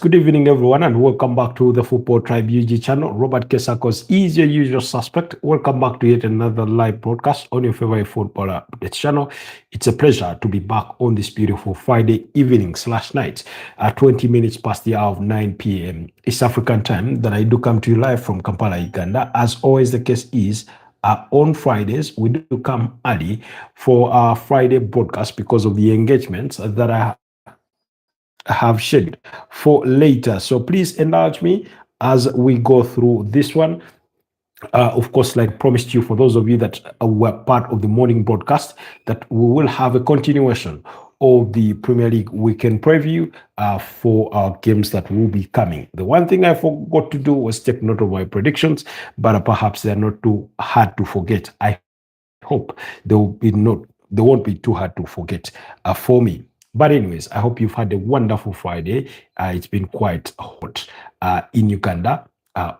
good evening, everyone, and welcome back to the Football Tribe UG channel. Robert Kesakos is your usual suspect. Welcome back to yet another live broadcast on your favorite football updates channel. It's a pleasure to be back on this beautiful Friday evening/night at 20 minutes past the hour of 9 p.m. East African time that I do come to you live from Kampala, Uganda. As always, the case is on Fridays, we do come early for our Friday broadcast because of the engagements that I have scheduled for later. So please indulge me as we go through this one. Of course, like promised you, for those of you that were part of the morning broadcast, that we will have a continuation of the Premier League weekend preview for our games that will be coming. The one thing I forgot to do was take note of my predictions, but perhaps they're not too hard to forget. I hope they won't be too hard to forget for me. But anyways, I hope you've had a wonderful Friday. It's been quite hot in Uganda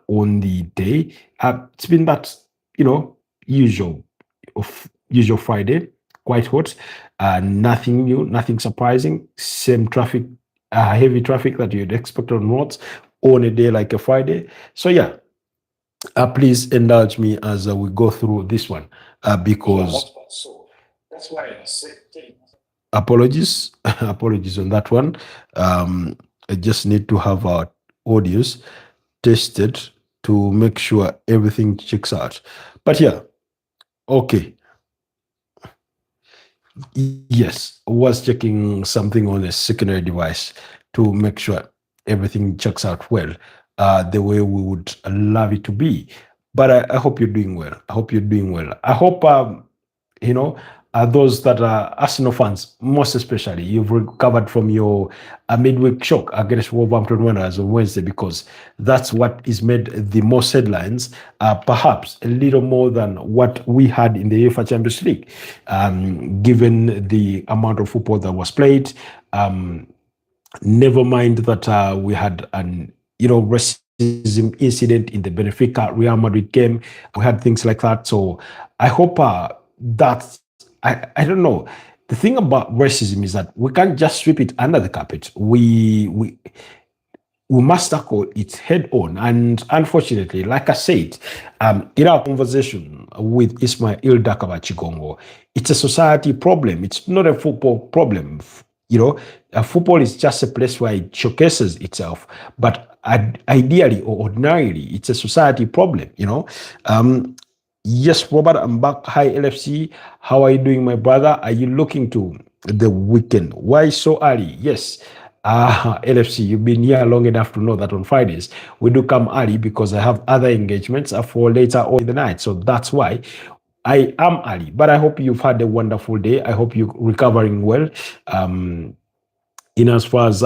on the day. It's been that, usual Friday, quite hot. Nothing new, nothing surprising. Same traffic, heavy traffic that you'd expect on roads on a day like a Friday. So yeah, please indulge me as we go through this one because that's why I said apologies apologies on that one. I just need to have our audios tested to make sure everything checks out. But yeah, okay. Yes, was checking something on a secondary device to make sure everything checks out well, the way we would love it to be. But I hope you're doing well. I hope you're doing well. I hope those that are Arsenal fans, most especially, you've recovered from your midweek shock against Wolverhampton Wanderers on Wednesday, because that's what is made the most headlines, perhaps a little more than what we had in the UEFA Champions League, given the amount of football that was played. Never mind that we had an racism incident in the Benfica Real Madrid game. We had things like that. So I hope that I don't know. The thing about racism is that we can't just sweep it under the carpet. We must tackle it head on. And unfortunately, like I said, in our conversation with Ismail Dakaba Chigongo, it's a society problem. It's not a football problem. Football is just a place where it showcases itself. But ideally or ordinarily, it's a society problem, Yes, Robert, I'm back. Hi, LFC. How are you doing, my brother? Are you looking to the weekend? Why so early? Yes. LFC, you've been here long enough to know that on Fridays, we do come early because I have other engagements for later on in the night. So that's why I am early. But I hope you've had a wonderful day. I hope you're recovering well, in as far as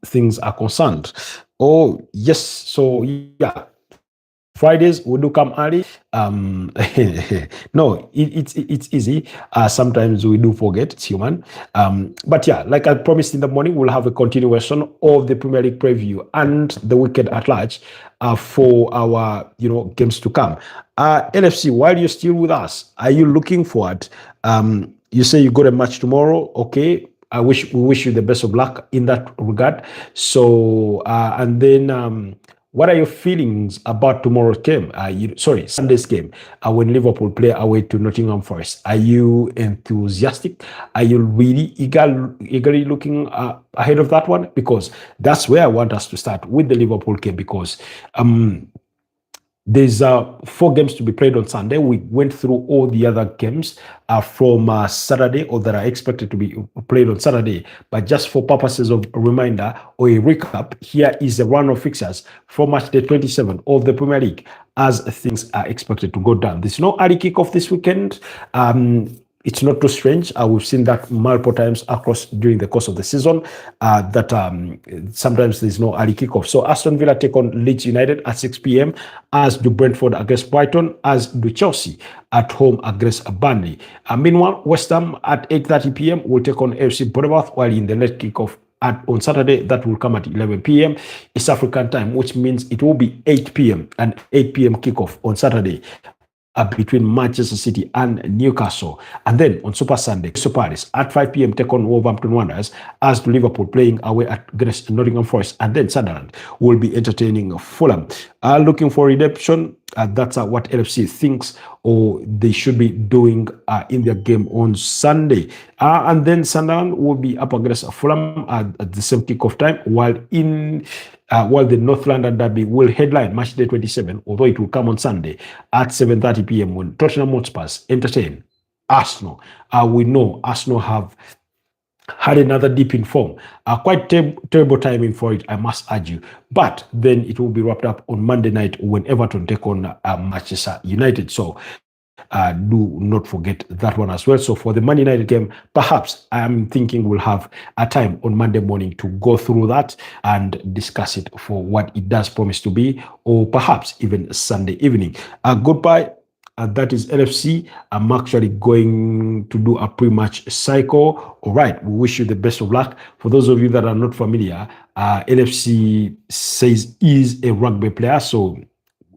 things are concerned. Oh, yes. So, yeah. Fridays we do come early. No, it's easy. Sometimes we do forget, it's human. But yeah, like I promised in the morning, we'll have a continuation of the Premier League preview and the weekend at large for our games to come. LFC, while you're still with us, are you looking forward? You say you got a match tomorrow, okay. We wish you the best of luck in that regard. So and then what are your feelings about tomorrow's game? Sunday's game, when Liverpool play away to Nottingham Forest. Are you enthusiastic? Are you really eagerly looking ahead of that one? Because that's where I want us to start with the Liverpool game, because there's 4 games to be played on Sunday. We went through all the other games from Saturday, or that are expected to be played on Saturday. But just for purposes of a reminder or a recap, here is the run of fixtures for match day 27 of the Premier League as things are expected to go down. There's no early kickoff this weekend. It's not too strange. We've seen that multiple times across during the course of the season, that sometimes there's no early kickoff. So Aston Villa take on Leeds United at 6 p.m, as do Brentford against Brighton, as do Chelsea at home against Burnley. Meanwhile, West Ham at 8:30 p.m. will take on FC Bournemouth, while in the late kickoff on Saturday, that will come at 11 p.m. East African time, which means it will be 8 p.m. and 8 p.m. kickoff on Saturday. between Manchester City and Newcastle. And then on Super Sunday, Crystal Palace at 5 p.m. take on Wolverhampton Wanderers, as to Liverpool playing away against Nottingham Forest, and then Sunderland will be entertaining Fulham. Looking for redemption. That's what LFC thinks, or they should be doing in their game on Sunday. And then Sunderland will be up against Fulham at the same kickoff time, while the North London Derby will headline match day 27, although it will come on Sunday at 7:30 p.m. when Tottenham Hotspur entertain Arsenal. We know Arsenal have had another dip in form. Quite terrible timing for it, I must argue. But then it will be wrapped up on Monday night when Everton take on Manchester United. So do not forget that one as well. So for the Man United game, perhaps I am thinking we'll have a time on Monday morning to go through that and discuss it for what it does promise to be, or perhaps even Sunday evening. Goodbye. That is LFC. I'm actually going to do a pre-match cycle. All right, we wish you the best of luck. For those of you that are not familiar, LFC says is a rugby player, so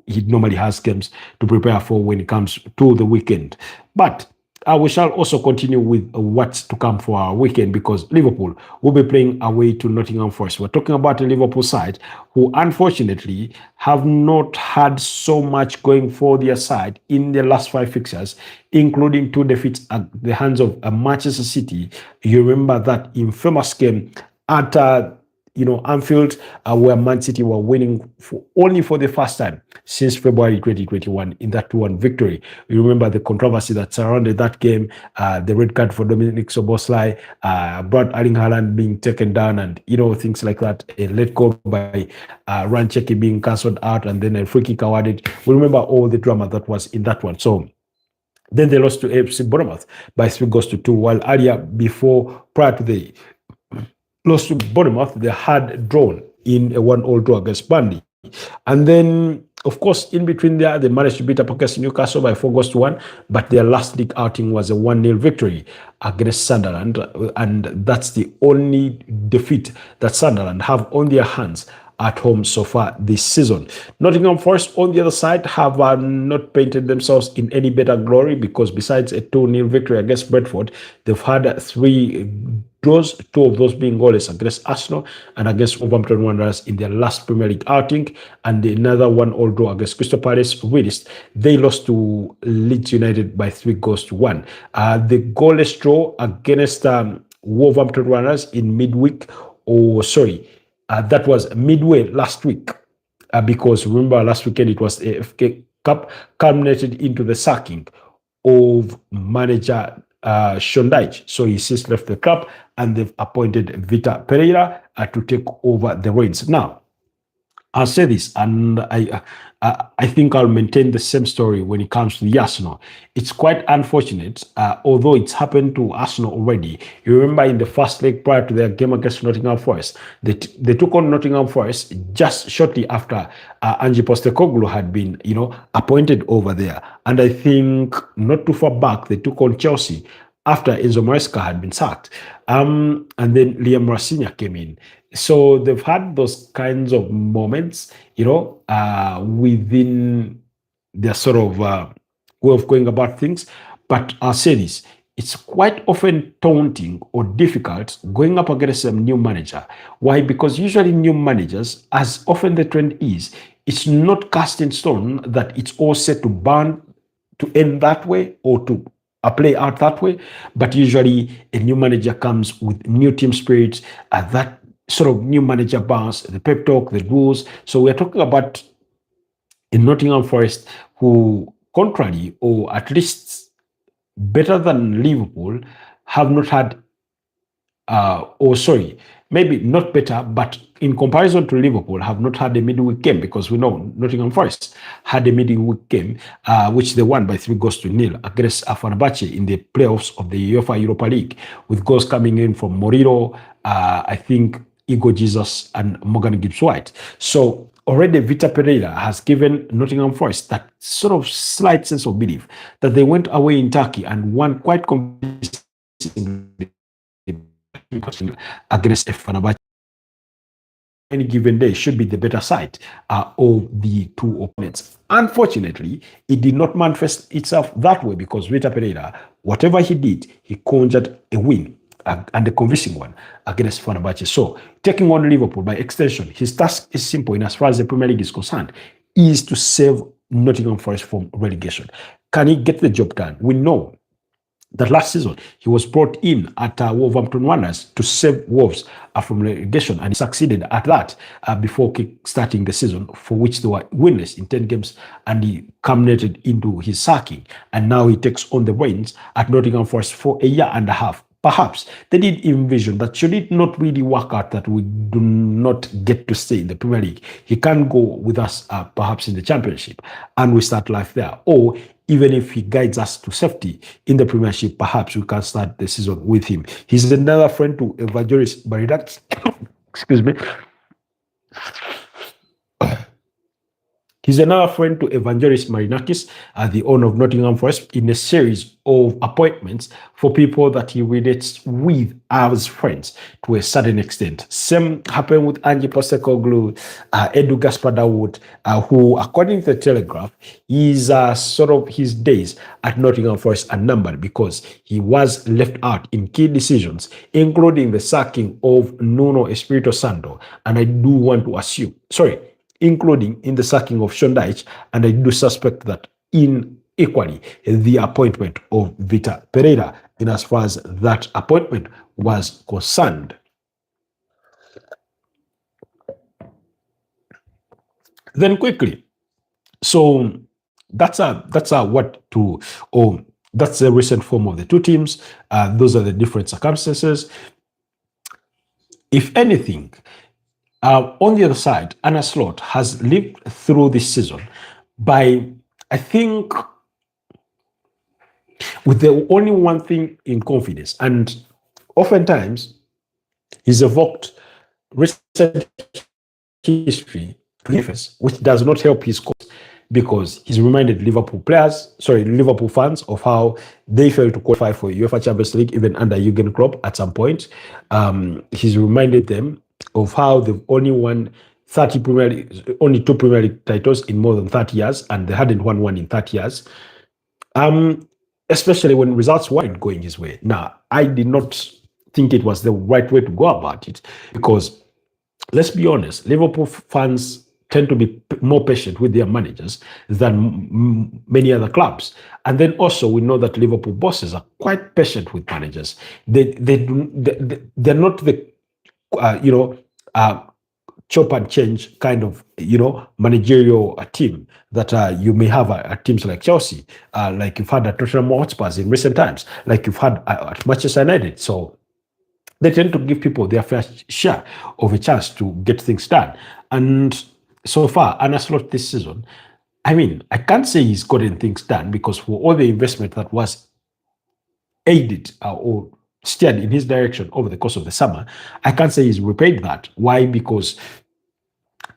he normally has games to prepare for when it comes to the weekend. But we shall also continue with what's to come for our weekend, because Liverpool will be playing away to Nottingham Forest. We're talking about a Liverpool side who unfortunately have not had so much going for their side in their last 5 fixtures, including 2 defeats at the hands of Manchester City. You remember that infamous game at Anfield, where Man City were winning only for the first time since February 2021 in that 2-1 victory. You remember the controversy that surrounded that game, the red card for Dominic Szoboszlai, Brad Erling Haaland being taken down, and things like that. A let go by Rancheki being cancelled out, and then a free kick awarded. We remember all the drama that was in that one. So then they lost to AFC Bournemouth by 3-2, while earlier, prior to the lost to Bournemouth, they had drawn in a 1-1 draw against Burnley. And then, of course, in between there, they managed to beat up against Newcastle by 4-1, but their last league outing was a 1-0 victory against Sunderland, and that's the only defeat that Sunderland have on their hands at home so far this season. Nottingham Forest, on the other side, have not painted themselves in any better glory, because besides a 2-0 victory against Brentford, they've had 3 draws, 2 of those being goalless against Arsenal and against Wolverhampton Wanderers in their last Premier League outing, and another 1-1 draw against Crystal Palace. They lost to Leeds United by 3-1. The goalless draw against Wolverhampton Wanderers in midweek, that was midway last week, because remember last weekend it was the FA Cup, culminated into the sacking of manager Sean Dyche. So he since left the club, and they've appointed Vitor Pereira to take over the reins. Now, I'll say this, and I think I'll maintain the same story when it comes to the Arsenal. It's quite unfortunate, although it's happened to Arsenal already. You remember in the first leg prior to their game against Nottingham Forest, they took on Nottingham Forest just shortly after Ange Postecoglou had been, appointed over there. And I think not too far back, they took on Chelsea after Enzo Maresca had been sacked. And then Liam Rasinia came in. So they've had those kinds of moments, within their sort of way of going about things. But I'll say this, it's quite often daunting or difficult going up against a new manager. Why? Because usually new managers, as often the trend is, it's not cast in stone that it's all set to burn, to end that way, or to play out that way. But usually a new manager comes with new team spirit, that sort of new manager bounce, the pep talk, the rules. So we're talking about in Nottingham Forest, who, contrary, or at least better than Liverpool, have not had, maybe not better, but in comparison to Liverpool, have not had a midweek game, because we know Nottingham Forest had a midweek game, which they won by 3-0 against Fenerbahce in the playoffs of the UEFA Europa League, with goals coming in from Moriro, I think Igor Jesus, and Morgan Gibbs-White. So already Vitor Pereira has given Nottingham Forest that sort of slight sense of belief that they went away in Turkey and won quite convincingly against Fenerbahce. any given day should be the better side of the two opponents. Unfortunately, it did not manifest itself that way because Vitor Pereira, whatever he did, he conjured a win and a convincing one against Fenerbahce. So, taking on Liverpool by extension, his task is simple in as far as the Premier League is concerned, is to save Nottingham Forest from relegation. Can he get the job done? We know that last season he was brought in at Wolverhampton Wanderers to save Wolves from relegation, and he succeeded at that before starting the season, for which they were winless in 10 games, and he culminated into his sacking. And now he takes on the reins at Nottingham Forest for a year and a half. Perhaps they did envision that should it not really work out, that we do not get to stay in the Premier League, he can go with us perhaps in the Championship and we start life there. Or even if he guides us to safety in the Premiership, perhaps we can start the season with him. He's another friend to Evangelos Marinakis. Excuse me. He's another friend to Evangelos Marinakis, the owner of Nottingham Forest, in a series of appointments for people that he relates with as friends to a certain extent. Same happened with Ange Postecoglou, Edu Gaspar Dawood, who, according to the Telegraph, is sort of his days at Nottingham Forest are numbered because he was left out in key decisions, including the sacking of Nuno Espirito Santo. And I do want to assume, including in the sacking of Sean Dyche, and I do suspect that in equally the appointment of Vitor Pereira, in as far as that appointment was concerned. Then quickly, so that's what to that's the recent form of the two teams. Those are the different circumstances. If anything, on the other side, Arne Slot has lived through this season by, I think, with the only one thing in confidence. And oftentimes, he's evoked recent history, which does not help his cause, because he's reminded Liverpool fans of how they failed to qualify for UEFA Champions League even under Jurgen Klopp at some point. He's reminded them of how they've only won only 2 Premier League titles in more than 30 years, and they hadn't won one in 30 years. Especially when results weren't going his way. Now, I did not think it was the right way to go about it, because let's be honest, Liverpool fans tend to be more patient with their managers than many other clubs. And then also we know that Liverpool bosses are quite patient with managers. They're not the chop and change kind of managerial team that you may have at teams like Chelsea, like you've had at Tottenham Hotspur in recent times, like you've had at Manchester United. So they tend to give people their fair share of a chance to get things done. And so far, Arne Slot this season, I mean, I can't say he's gotten things done, because for all the investment that was aided or steered in his direction over the course of the summer, I can't say he's repaid that. Why? Because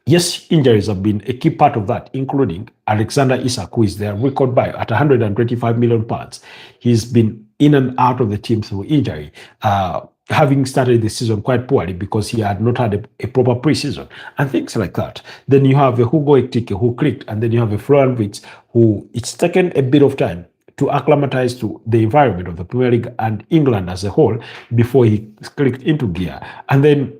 yes, injuries have been a key part of that, including Alexander Isak, who is their record buy at £125 million. He's been in and out of the team through injury, having started the season quite poorly because he had not had a proper preseason and things like that. Then you have a Hugo Ekitike who clicked, and then you have a Florian Wirtz who it's taken a bit of time to acclimatize to the environment of the Premier League and England as a whole before he clicked into gear. And then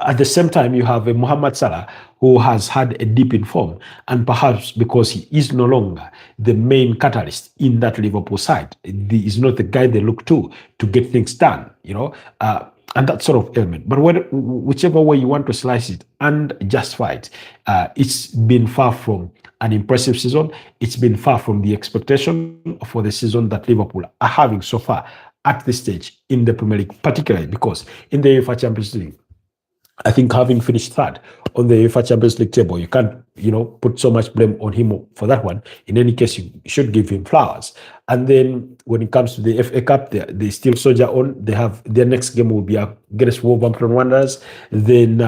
at the same time, you have a Mohamed Salah who has had a dip in form, and perhaps because he is no longer the main catalyst in that Liverpool side, he is not the guy they look to get things done, and that sort of element. But whichever way you want to slice it and justify it, it's been far from an impressive season. It's been far from the expectation for the season that Liverpool are having so far at this stage in the Premier League, particularly because in the UEFA Champions League, I think having finished third on the UEFA Champions League table, you can't, put so much blame on him for that one. In any case, you should give him flowers. And then when it comes to the FA Cup, they still soldier on. They have their next game will be against Wolverhampton Wanderers. Then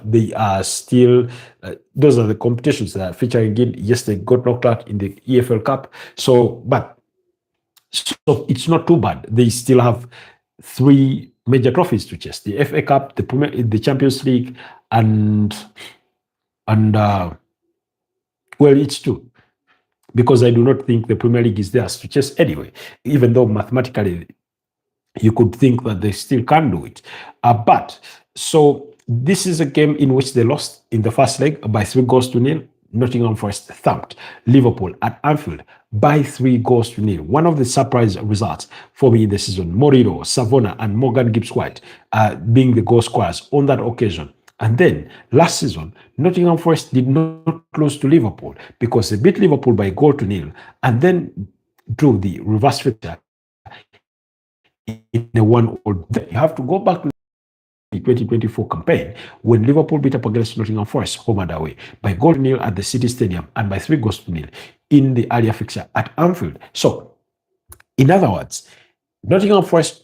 they are still those are the competitions that are featuring again. Yes, they got knocked out in the EFL Cup. So it's not too bad. They still have 3 major trophies to chase: the FA Cup, the Champions League, and well, it's true, because I do not think the Premier League is theirs to chase anyway, even though mathematically you could think that they still can do it. But so this is a game in which they lost in the first leg by 3-0. Nottingham Forest thumped Liverpool at Anfield by 3-0. One of the surprise results for me in the season. Moriro, Savona, and Morgan Gibbs-White being the goal scorers on that occasion. And then last season, Nottingham Forest did not lose to Liverpool because they beat Liverpool by 0-0 and then drew the reverse fixture in a 1-1. You have to go back to the 2024 campaign when Liverpool beat up against Nottingham Forest home and away by 0-0 at the City Stadium and by 3-0 in the earlier fixture at Anfield. So, in other words, Nottingham Forest,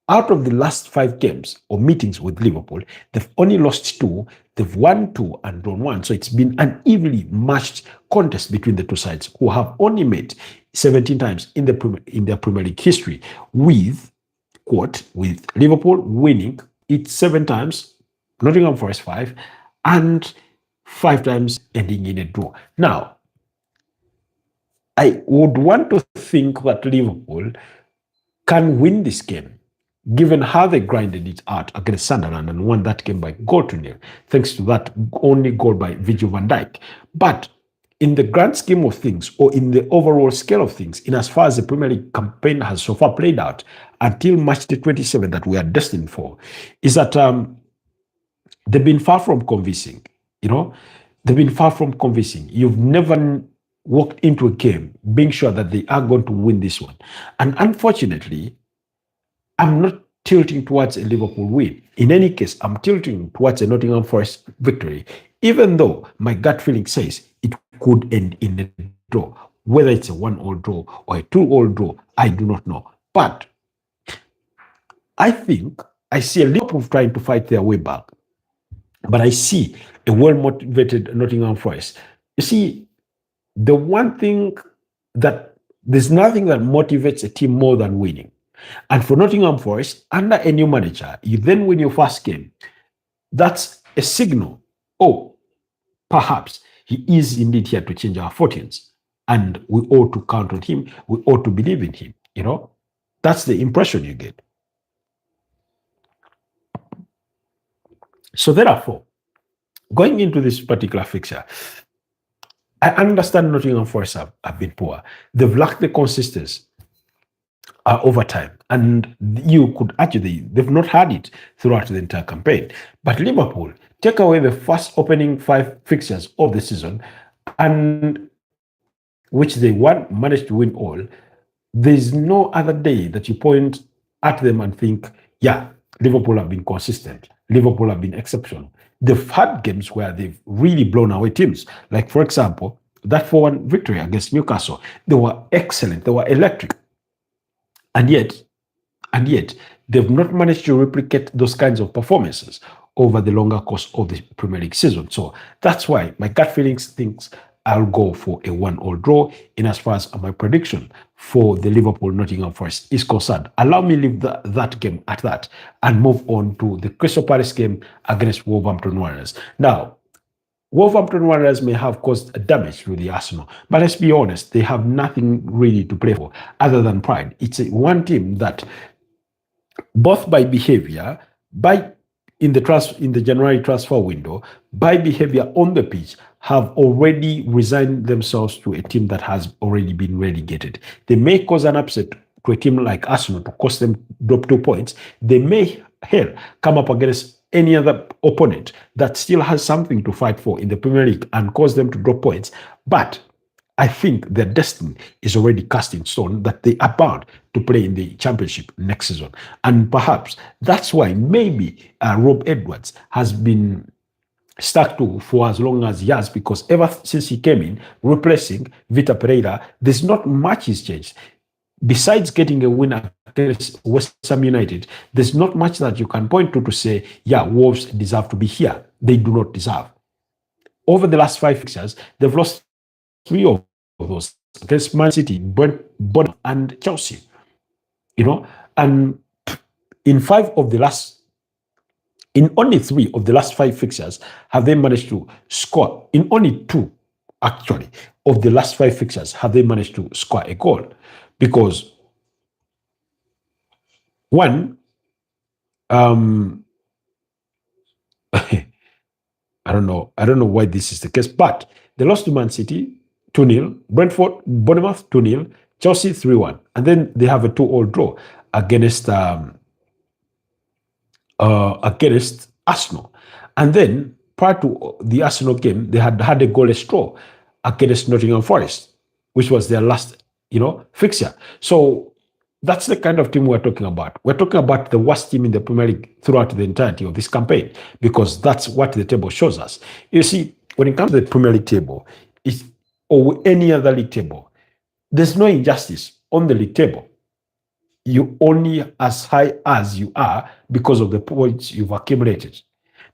out of the last 5 games or meetings with Liverpool, they've only lost 2, they've won 2 and drawn 1. So it's been an evenly matched contest between the two sides, who have only met 17 times in their Premier League history, with Liverpool winning it 7 times, Nottingham Forest 5, and 5 times ending in a draw. Now, I would want to think that Liverpool can win this game, given how they grinded it out against Sunderland and won that game by 0-0, thanks to that only goal by Virgil van Dijk. But in the grand scheme of things, or in the overall scale of things, in as far as the Premier League campaign has so far played out until March the 27th that we are destined for, is that they've been far from convincing. They've been far from convincing. You've never walked into a game being sure that they are going to win this one. And unfortunately, I'm not tilting towards a Liverpool win. In any case, I'm tilting towards a Nottingham Forest victory, even though my gut feeling says it could end in a draw. Whether it's a 1-1 draw or a 2-1 draw, I do not know. But I think I see a Liverpool trying to fight their way back. But I see a well-motivated Nottingham Forest. You see, the one thing that there's nothing that motivates a team more than winning. And for Nottingham Forest, under a new manager, you then win your first game. That's a signal. Oh, perhaps he is indeed here to change our fortunes. And we ought to count on him. We ought to believe in him. That's the impression you get. So therefore, going into this particular fixture, I understand Nottingham Forest have been poor. They've lacked the consistency over time. And you could argue they've not had it throughout the entire campaign. But Liverpool, take away the first opening 5 fixtures of the season, and which they managed to win all, there's no other day that you point at them and think, yeah, Liverpool have been consistent. Liverpool have been exceptional. They've had games where they've really blown away teams. Like, for example, that 4-1 victory against Newcastle. They were excellent. They were electric. And yet, they've not managed to replicate those kinds of performances over the longer course of the Premier League season. So that's why my gut feelings thinks I'll go for a 1-1 draw in as far as my prediction for the Liverpool-Nottingham Forest is concerned. Allow me to leave that game at that and move on to the Crystal Palace game against Wolverhampton Wanderers. Now, Wolverhampton Wanderers may have caused damage to the Arsenal, but let's be honest, they have nothing really to play for other than pride. It's one team that, both by behavior, in the January transfer window, by behavior on the pitch, have already resigned themselves to a team that has already been relegated. They may cause an upset to a team like Arsenal to cost them drop 2 points. They may, come up against any other opponent that still has something to fight for in the Premier League and cause them to drop points. But I think their destiny is already cast in stone, that they are bound to play in the Championship next season. And perhaps that's why maybe Rob Edwards has been stuck to for as long as he has, because ever since he came in, replacing Vitor Pereira, there's not much has changed. Besides getting a win against West Ham United, there's not much that you can point to say, yeah, Wolves deserve to be here. They do not deserve. Over the last 5 fixtures, they've lost 3 of those against Man City, Bournemouth, and Chelsea. And in only 3 of the last 5 fixtures have they managed to score. In only 2, actually, of the last 5 fixtures have they managed to score a goal. Because one, I don't know why this is the case, but they lost to Man City 2-0, Brentford, Bournemouth 2-0, Chelsea 3-1, and then they have a 2-all draw against Arsenal. And then prior to the Arsenal game, they had a goalless draw against Nottingham Forest, which was their last, fixture. So that's the kind of team we're talking about. We're talking about the worst team in the Premier League throughout the entirety of this campaign, because that's what the table shows us. You see, when it comes to the Premier League table, or any other league table, there's no injustice on the league table. You only as high as you are because of the points you've accumulated.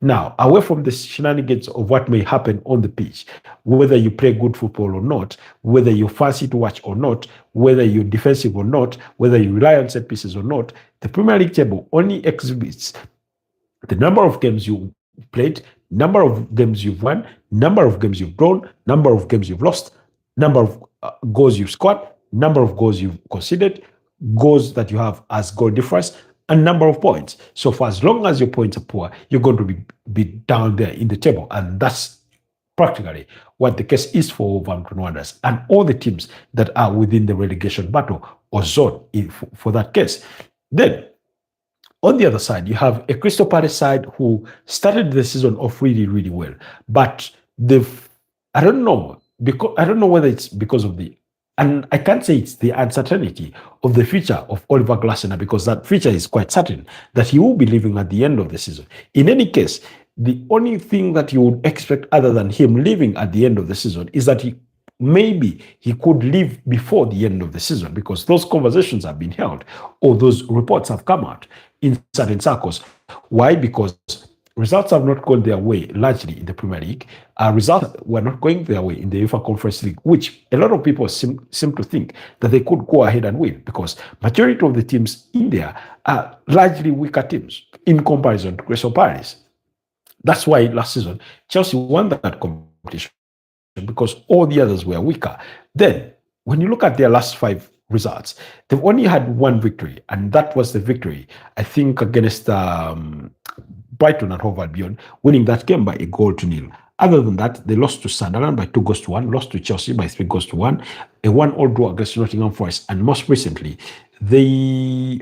Now, away from the shenanigans of what may happen on the pitch, whether you play good football or not, whether you fancy to watch or not, whether you're defensive or not, whether you rely on set pieces or not, the Premier League table only exhibits the number of games you played, number of games you've won, number of games you've drawn, number of games you've lost, number of goals you've scored, number of goals you've conceded, goals that you have as goal difference, and number of points. So for as long as your points are poor, you're going to be down there in the table. And that's practically what the case is for Wolverhampton Wanderers and all the teams that are within the relegation battle or zone for that case. Then, on the other side, you have a Crystal Palace side who started the season off really, really well. But I don't know whether it's because of and I can't say it's the uncertainty of the future of Oliver Glasner, because that future is quite certain that he will be leaving at the end of the season. In any case, the only thing that you would expect other than him leaving at the end of the season is that he could leave before the end of the season, because those conversations have been held or those reports have come out in certain circles. Why? Because results have not gone their way largely in the Premier League. Results were not going their way in the UEFA Conference League, which a lot of people seem to think that they could go ahead and win, because majority of the teams in there are largely weaker teams in comparison to Crystal Palace. That's why last season Chelsea won that competition, because all the others were weaker. Then, when you look at their last 5 results, they've only had 1 victory, and that was the victory, I think, against Brighton and Hove Albion, winning that game by 1-0. Other than that, they lost to Sunderland by 2-1, lost to Chelsea by 3-1, a 1-all draw against Nottingham Forest, and most recently, they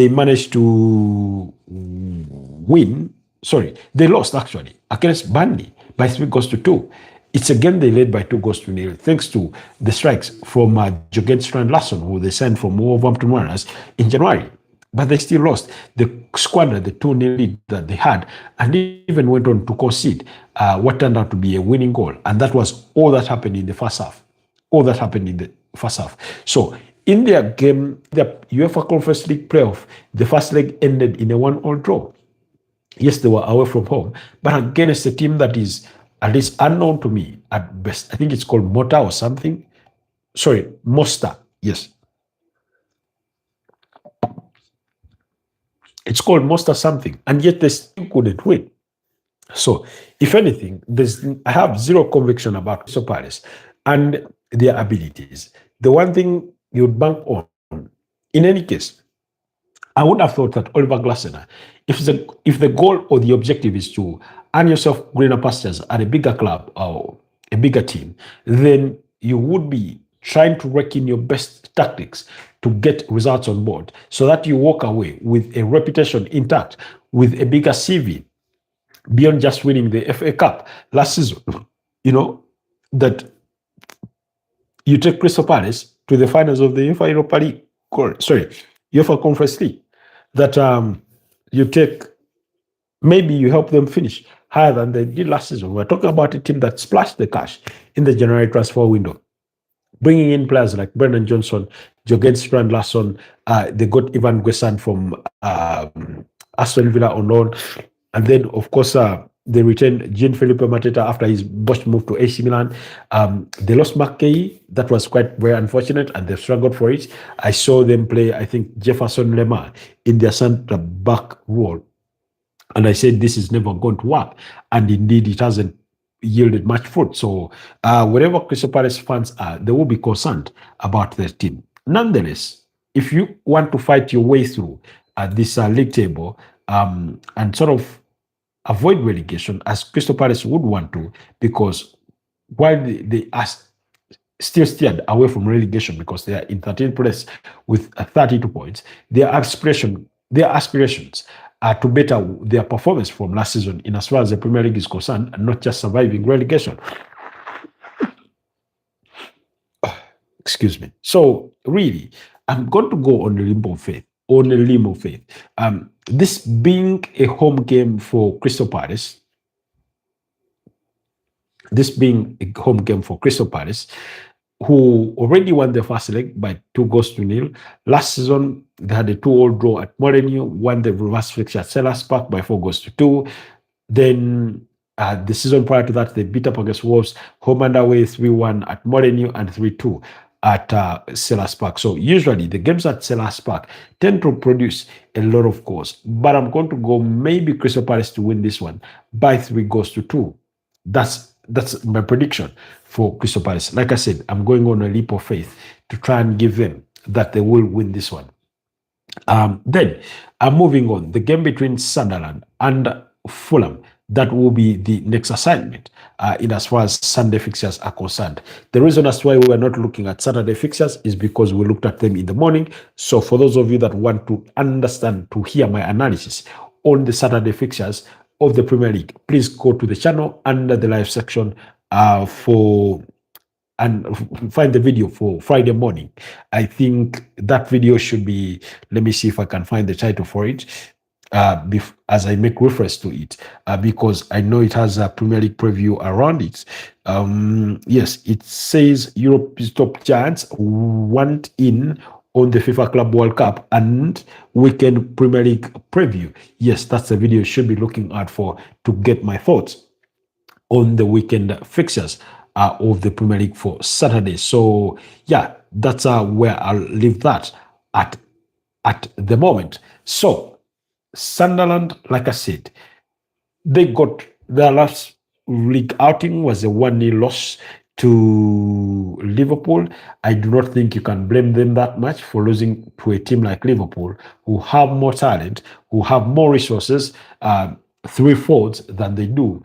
managed to win. Sorry, they lost actually against Burnley by 3-2. It's again they led by 2-0, thanks to the strikes from Jurgen Strand-Larsen, who they signed from Wolverhampton Wanderers in January. But they still lost. They squandered the 2-0 lead that they had, and even went on to concede what turned out to be a winning goal. And that was all that happened in the first half. So in their game, the UEFA Conference League playoff, the first leg ended in a 1-all draw. Yes, they were away from home, but against a team that is at least unknown to me at best. I think it's called Mota or something. Sorry, Mosta. Yes. It's called Mosta something, and yet they still couldn't win. So, if anything, I have zero conviction about Crystal Palace and their abilities. The one thing you'd bank on, in any case, I would have thought that Oliver Glasner, if the goal or the objective is to earn yourself greener pastures at a bigger club or a bigger team, then you would be trying to rake in your best tactics to get results on board, so that you walk away with a reputation intact, with a bigger CV, beyond just winning the FA Cup last season. That you take Crystal Palace to the finals of the UEFA Europa League, UEFA Conference League. That maybe you help them finish higher than they did last season. We're talking about a team that splashed the cash in the January transfer window, bringing in players like Brendan Johnson, Jurgen Strand-Larsen. They got Ivan Guesan from Aston Villa on loan. And then, of course, They retained Jean-Philippe Mateta after his botched move to AC Milan. They lost McKay. That was quite very unfortunate, and they struggled for it. I saw them play, I think, Jefferson Lemar in their centre-back role. And I said, this is never going to work. And indeed, it hasn't yielded much fruit. So wherever Crystal Palace fans are, they will be concerned about their team. Nonetheless, if you want to fight your way through this league table and sort of avoid relegation, as Crystal Palace would want to, because while they are still steered away from relegation because they are in 13th place with 32 points, their aspirations are to better their performance from last season in as far as the Premier League is concerned, and not just surviving relegation. Excuse me. So really, I'm going to go on a limb of faith. This being a home game for Crystal Palace, who already won the first leg by 2-0. Last season, they had a 2-all draw at Molineux, won the reverse fixture at Selhurst Park by 4-2. Then the season prior to that, they beat up against Wolves, home and away 3-1 at Molineux and 3-2 at Selhurst Park. So usually the games at Selhurst Park tend to produce a lot of goals. But I'm going to go maybe Crystal Palace to win this one by 3-2. That's my prediction for Crystal Palace. Like I said, I'm going on a leap of faith to try and give them that they will win this one. Then I'm moving on. The game between Sunderland and Fulham, that will be the next assignment in as far as Sunday fixtures are concerned. The reason as why we are not looking at Saturday fixtures is because we looked at them in the morning. So for those of you that want to understand, to hear my analysis on the Saturday fixtures of the Premier League, please go to the channel under the live section and find the video for Friday morning. I think that video should be, let me see if I can find the title for it as I make reference to it, because I know it has a Premier League preview around it. Yes, it says Europe's top giants want in on the FIFA Club World Cup and weekend Premier League preview. Yes, that's the video you should be looking out for to get my thoughts on the weekend fixtures of the Premier League for Saturday. So yeah, that's where I'll leave that at the moment. So Sunderland, like I said, they got their last league outing was a 1-0 loss to Liverpool. I do not think you can blame them that much for losing to a team like Liverpool, who have more talent, who have more resources, threefold than they do,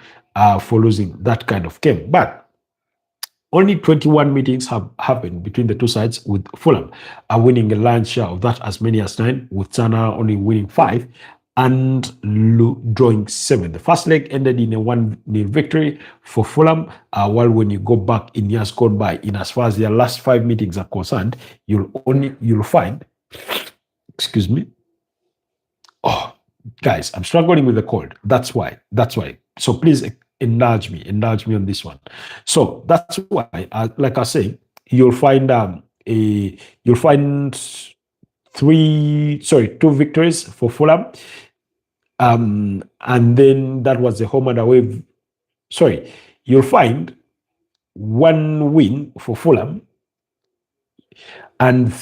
for losing that kind of game. But only 21 meetings have happened between the two sides, with Fulham winning a lion's share of that, as many as 9, with Sana only winning 5 and drawing 7. The first leg ended in a 1-0 victory for Fulham, while when you go back in years gone by, in as far as their last 5 meetings are concerned, you'll find, excuse me, oh guys, I'm struggling with the cold. That's why. So please indulge me on this one. So that's why, like I say, you'll find two victories for Fulham, and then that was the home and away. You'll find 1 win for Fulham and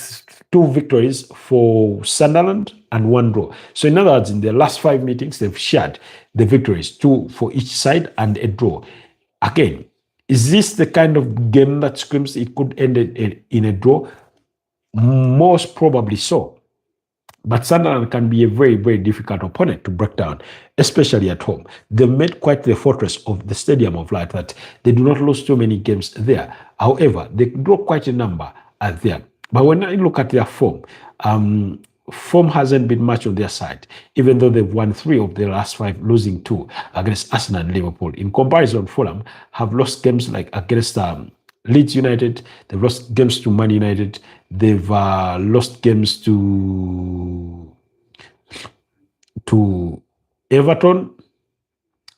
2 victories for Sunderland and 1 draw. So in other words, in the last 5 meetings, they've shared the victories, 2 for each side and a draw. Again, is this the kind of game that screams it could end in a draw? Most probably so. But Sunderland can be a very, very difficult opponent to break down, especially at home. They made quite the fortress of the Stadium of Light that they do not lose too many games there. However, they draw quite a number there. But when I look at their form, form hasn't been much on their side, even though they've won 3 of their last 5, losing 2 against Arsenal and Liverpool. In comparison, Fulham have lost games like against Leeds United, they've lost games to Man United, they've lost games to Everton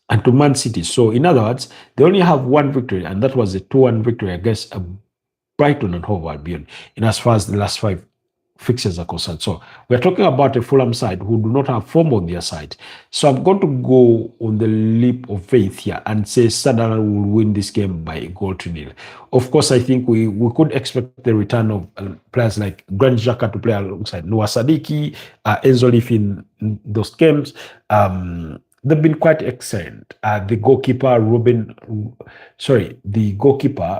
and to Man City. So in other words, they only have 1 victory, and that was a 2-1 victory against Brighton and Hove Albion in as far as the last 5 fixtures are concerned. So we're talking about a Fulham side who do not have form on their side. So I'm going to go on the leap of faith here and say Sunderland will win this game by a goal to nil. Of course, I think we could expect the return of players like Granit Xhaka to play alongside Noah Sadiki, Enzo Leaf in those games. They've been quite excellent. The goalkeeper, Robin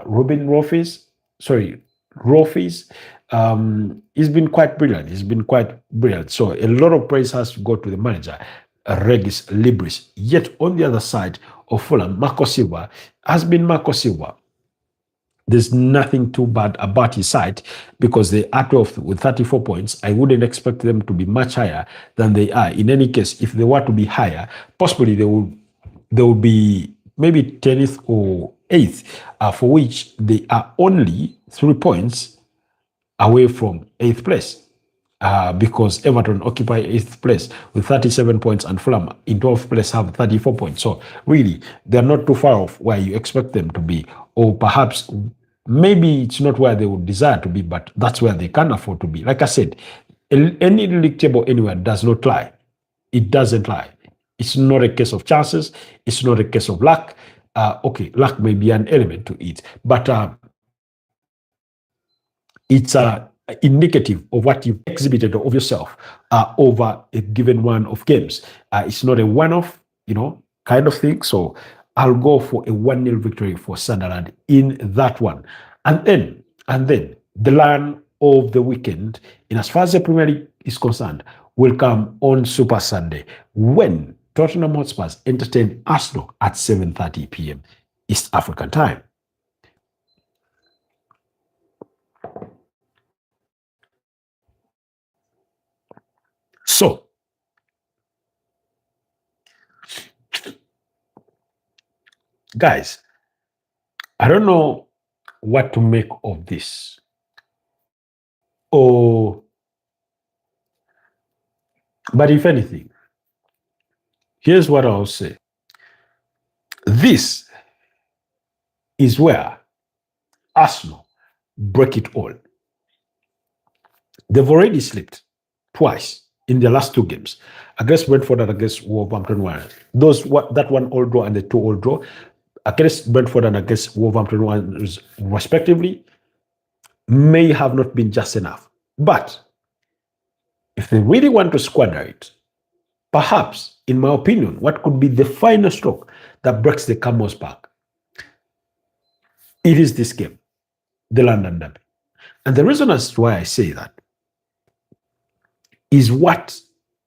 Rofis, he's been quite brilliant. So a lot of praise has to go to the manager, Regis Libris. Yet on the other side of Fulham, Marco Silva has been Marco Silva. There's nothing too bad about his side because they are 12 with 34 points. I wouldn't expect them to be much higher than they are. In any case, if they were to be higher, possibly they would be maybe 10th or 8th, for which they are only 3 points away from 8th place. Because Everton occupy 8th place with 37 points and Fulham in 12th place have 34 points. So really, they're not too far off where you expect them to be. Or perhaps, maybe it's not where they would desire to be, but that's where they can afford to be. Like I said, any league table anywhere does not lie. It doesn't lie. It's not a case of chances. It's not a case of luck. Okay, luck may be an element to it, but it's indicative of what you've exhibited of yourself over a given run of games. It's not a one-off, kind of thing. So I'll go for a 1-0 victory for Sunderland in that one. And then the line of the weekend, in as far as the Premier League is concerned, will come on Super Sunday when Tottenham Hotspurs entertain Arsenal at 7:30 p.m. East African time. So, guys, I don't know what to make of this. But if anything, here's what I'll say. This is where Arsenal break it all. They've already slipped twice in their last 2 games against Brentford and against Wolverhampton Wanderers. That 1-1 draw and the 2-2 draw against Brentford and against Wolverhampton Wanderers, respectively, may have not been just enough. But if they really want to squander it, perhaps, in my opinion, what could be the final stroke that breaks the camel's back? It is this game, the London Derby. And the reason as to why I say that is what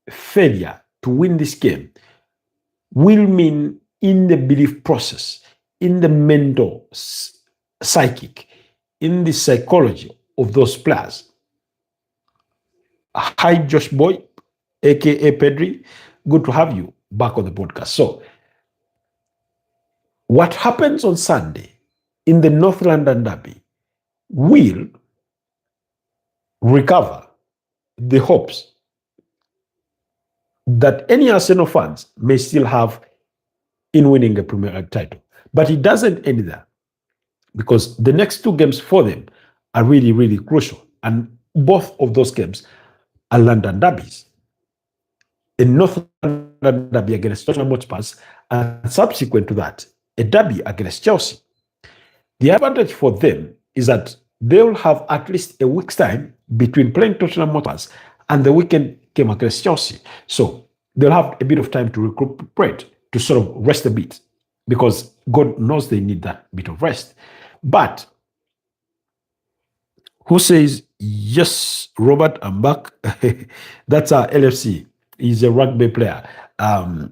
failure to win this game will mean in the belief process, in the mental, psychic, in the psychology of those players. Hi, Josh Boy, aka Pedri. Good to have you back on the podcast. So, what happens on Sunday in the North London Derby will recover the hopes that any Arsenal fans may still have in winning a Premier League title. But it doesn't end there, because the next 2 games for them are really, really crucial. And both of those games are London derbies. A North London derby against Tottenham Hotspur, and subsequent to that, a derby against Chelsea. The advantage for them is that they will have at least a week's time between playing Tottenham Hotspur and the weekend game against Chelsea. So they'll have a bit of time to recuperate, to sort of rest a bit, because God knows they need that bit of rest. But who says, yes, Robert, I'm back? That's our LFC. He's a rugby player.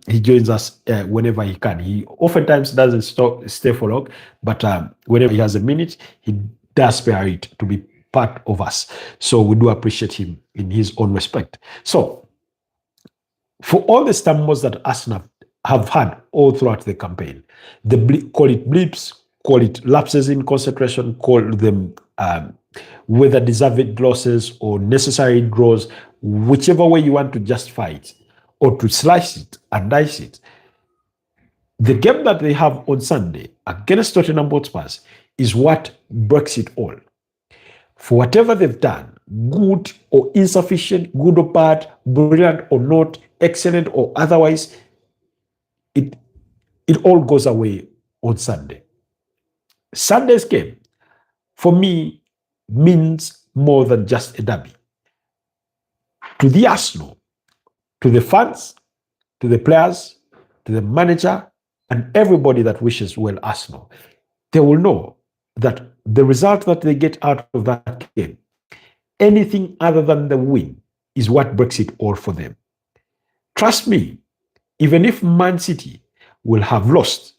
He joins us whenever he can. He oftentimes doesn't stay for long, but whenever he has a minute, he does spare it to be part of us. So we do appreciate him in his own respect. So for all the stumbles that Arsenal have had all throughout the campaign, call it blips, call it lapses in concentration, call them whether deserved losses or necessary draws, whichever way you want to justify it or to slice it and dice it, the game that they have on Sunday against Tottenham Hotspur is what breaks it all. For whatever they've done good or insufficient, good or bad, brilliant or not, excellent or otherwise, it all goes away on Sunday. Sunday's game, for me, means more than just a derby. To the Arsenal, to the fans, to the players, to the manager, and everybody that wishes well Arsenal, they will know that the result that they get out of that game, anything other than the win, is what breaks it all for them. Trust me, even if Man City will have lost,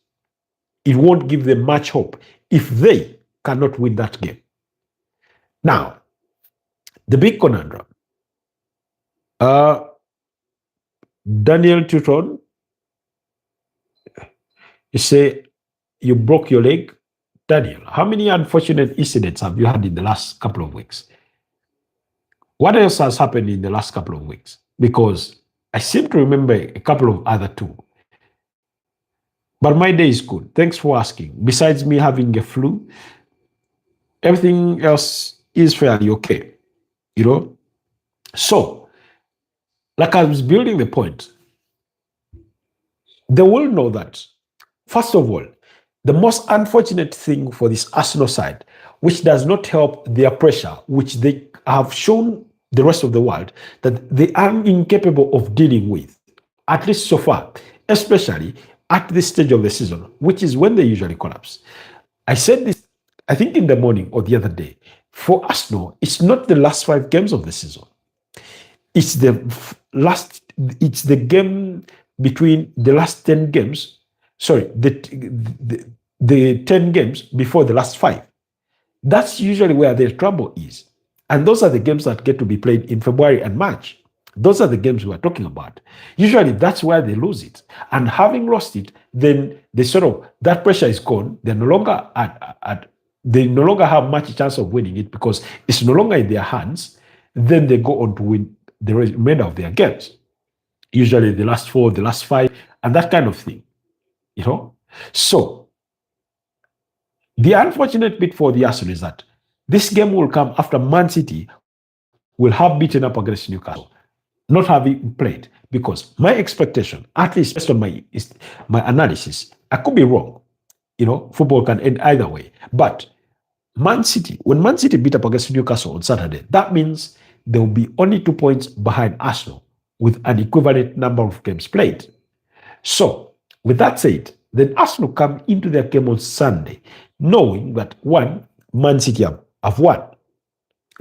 it won't give them much hope if they cannot win that game. Now, the big conundrum. Daniel Tuton, you say you broke your leg. Daniel, how many unfortunate incidents have you had in the last couple of weeks? What else has happened in the last couple of weeks? Because I seem to remember a couple of other too. But my day is good. Thanks for asking. Besides me having a flu, everything else is fairly okay. You know? So, like I was building the point, they will know that, first of all, the most unfortunate thing for this Arsenal side, which does not help their pressure, which they have shown the rest of the world that they are incapable of dealing with, at least so far, especially at this stage of the season, which is when they usually collapse. I said this, I think in the morning or the other day, for Arsenal, it's not the last 5 games of the season. It's the game between the last 10 games, the 10 games before the last 5. That's usually where their trouble is. And those are the games that get to be played in February and March. Those are the games we're talking about. Usually that's where they lose it. And having lost it, then that pressure is gone. They're no longer they no longer have much chance of winning it because it's no longer in their hands. Then they go on to win the remainder of their games. Usually the last 4, the last 5, and that kind of thing. You know? So, the unfortunate bit for the Arsenal is that this game will come after Man City will have beaten up against Newcastle, not having played. Because my expectation, at least based on my analysis, I could be wrong. You know, football can end either way. But Man City, when Man City beat up against Newcastle on Saturday, that means there will be only 2 points behind Arsenal with an equivalent number of games played. So, with that said, then Arsenal come into their game on Sunday, knowing that, one, Man City have won.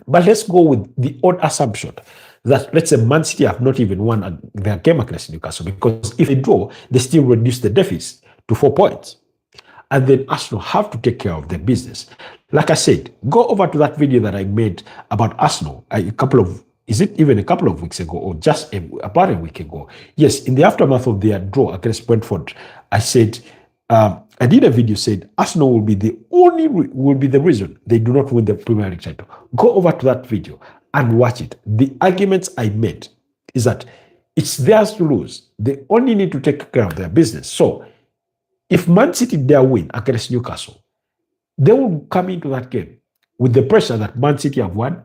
But let's go with the odd assumption that, let's say, Man City have not even won their game against Newcastle, because if they draw, they still reduce the deficit to 4 points. And then Arsenal have to take care of their business. Like I said, go over to that video that I made about Arsenal a couple of weeks ago, or just about a week ago. Yes, in the aftermath of their draw against Brentford, I said, I did a video said Arsenal will be the reason they do not win the Premier League title. Go over to that video and watch it. The arguments I made is that it's theirs to lose. They only need to take care of their business. So, if Man City dare win against Newcastle, they will come into that game with the pressure that Man City have won,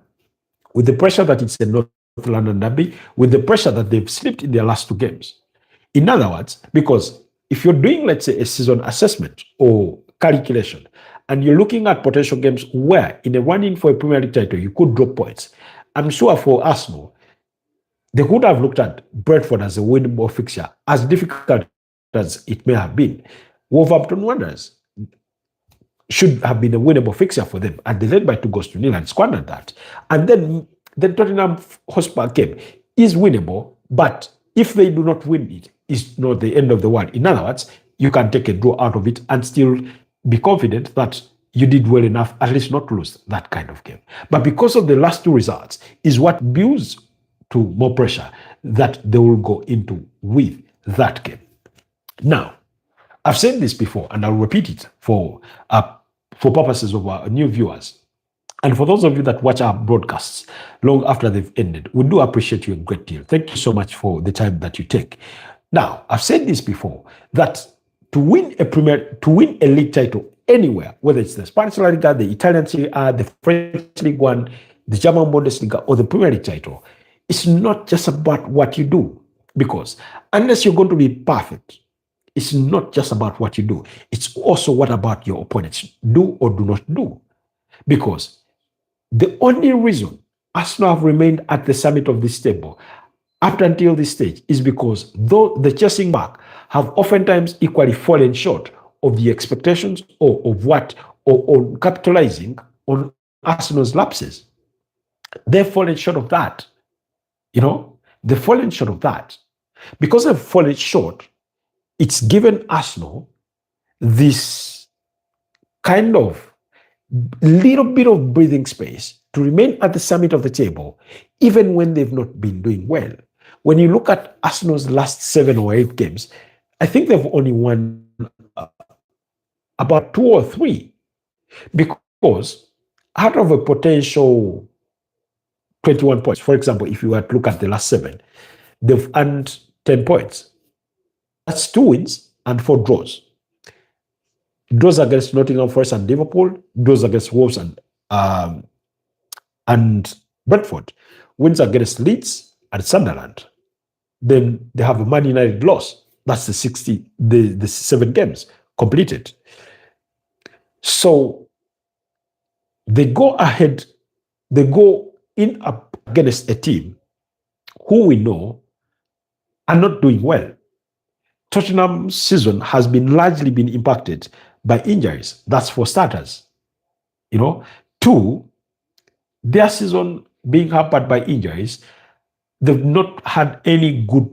with the pressure that it's a North London derby, with the pressure that they've slipped in their last 2 games. In other words, because if you're doing, let's say, a season assessment or calculation, and you're looking at potential games where in a run-in for a Premier League title, you could drop points, I'm sure for Arsenal, they could have looked at Brentford as a winnable fixture, as difficult as it may have been. Wolverhampton Wanderers should have been a winnable fixture for them, and they led by 2-0 and squandered that. And then the Tottenham Hotspur game is winnable, but if they do not win it, it's not the end of the world. In other words, you can take a draw out of it and still be confident that you did well enough, at least not to lose that kind of game. But because of the last 2 results is what builds to more pressure that they will go into with that game. Now, I've said this before, and I'll repeat it for purposes of our new viewers. And for those of you that watch our broadcasts long after they've ended, we do appreciate you a great deal. Thank you so much for the time that you take. Now, I've said this before, that to win a league title anywhere, whether it's the Spanish La Liga, the Italian Serie A, the French League One, the German Bundesliga or the Premier League title, it's not just about what you do. Because unless you're going to be perfect, it's not just about what you do. It's also what about your opponents do or do not do. Because the only reason Arsenal have remained at the summit of this table up until this stage is because though the chasing back have oftentimes equally fallen short of the expectations or of what or capitalizing on Arsenal's lapses. They've fallen short of that. They've fallen short of that. Because they've fallen short, it's given Arsenal this kind of little bit of breathing space to remain at the summit of the table, even when they've not been doing well. When you look at Arsenal's last 7 or 8 games, I think they've only won about 2 or 3, because out of a potential 21 points, for example, if you were to look at the last 7, they've earned 10 points. That's 2 wins and 4 draws. Draws against Nottingham Forest and Liverpool, draws against Wolves and Brentford, wins against Leeds and Sunderland. Then they have a Man United loss. That's the 7 games completed. So they go ahead, they go in up against a team who we know are not doing well. Tottenham's season has been largely been impacted by injuries. That's for starters. 2, their season being hampered by injuries, they've not had any good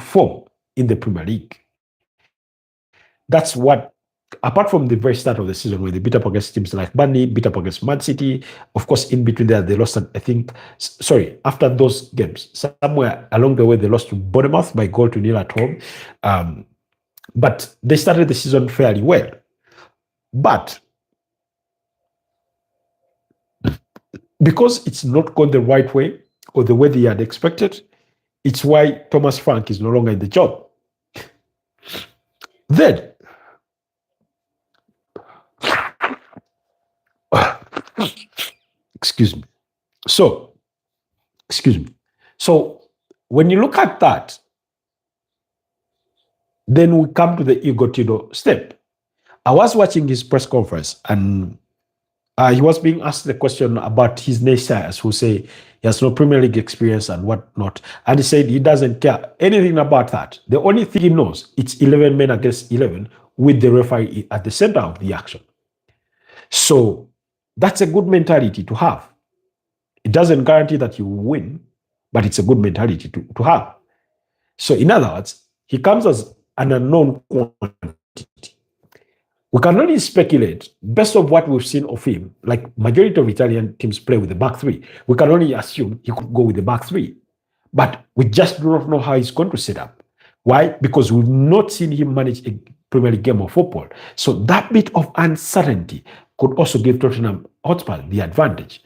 form in the Premier League. That's what, apart from the very start of the season, when they beat up against teams like Burnley, beat up against Man City, of course, in between there, they lost, after those games, somewhere along the way, they lost to Bournemouth by 0-0 at home. But they started the season fairly well. But because it's not gone the right way or the way they had expected, it's why Thomas Frank is no longer in the job. Then, excuse me. So, when you look at that, then we come to the Igor Tudor step. I was watching his press conference, and he was being asked the question about his naysayers who say he has no Premier League experience and whatnot. And he said he doesn't care anything about that. The only thing he knows, it's 11 men against 11 with the referee at the center of the action. So that's a good mentality to have. It doesn't guarantee that you will win, but it's a good mentality to have. So in other words, he comes as an unknown quantity. We can only speculate based on what we've seen of him. Like majority of Italian teams play with the back 3. We can only assume he could go with the back 3. But we just do not know how he's going to set up. Why? Because we've not seen him manage a Premier League game of football. So that bit of uncertainty could also give Tottenham Hotspur the advantage.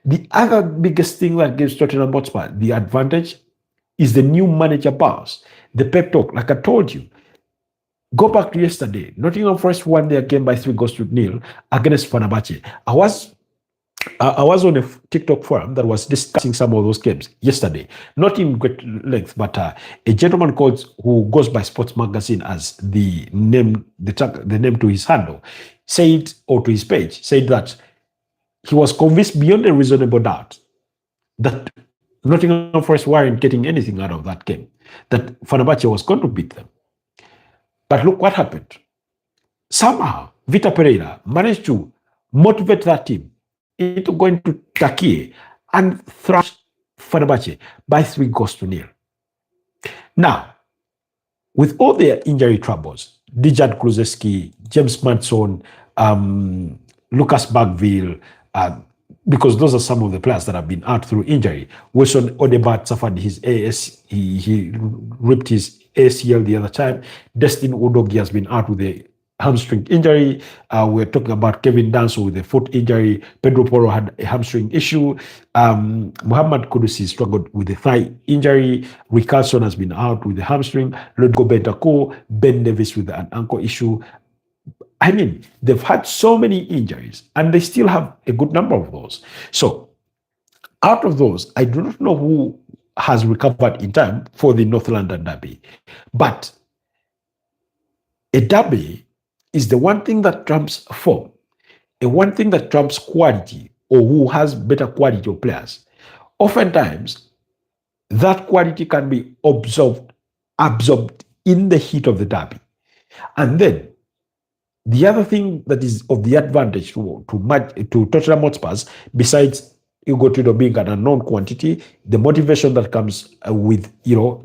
The other biggest thing that gives Tottenham Hotspur the advantage is the new manager buzz, the pep talk. Like I told you, go back to yesterday. Nottingham Forest won their game by 3-0 against Fenerbahce. I was on a TikTok forum that was discussing some of those games yesterday, not in great length, but a gentleman who goes by Sports Magazine as the name to his handle, said, or to his page, said that he was convinced beyond a reasonable doubt that Nottingham Forest weren't getting anything out of that game, that Fenerbahce was going to beat them. But look what happened. Somehow, Vitor Pereira managed to motivate that team into going to Turkey and thrash Fenerbahce by 3-0. Now, with all their injury troubles, Dejan Kulusevski, James Maddison, Lucas Bagville, because those are some of the players that have been out through injury. Wilson Odegaard suffered his he ripped his ACL the other time. Destin Udogie has been out with a hamstring injury. We're talking about Kevin Danso with a foot injury. Pedro Porro had a hamstring issue. Muhammad Kudusi struggled with a thigh injury. Richarlison has been out with a hamstring. Rodrigo Bentancur, Ben Davies with an ankle issue. I mean, they've had so many injuries and they still have a good number of those. So Out of those, I do not know who has recovered in time for the North London derby. But a derby is the one thing that trumps form, a one thing that trumps quality, or who has better quality of players. Oftentimes, that quality can be absorbed in the heat of the derby. And then the other thing that is of the advantage to Tottenham Hotspurs, besides Hugo Tudor being an unknown quantity, the motivation that comes with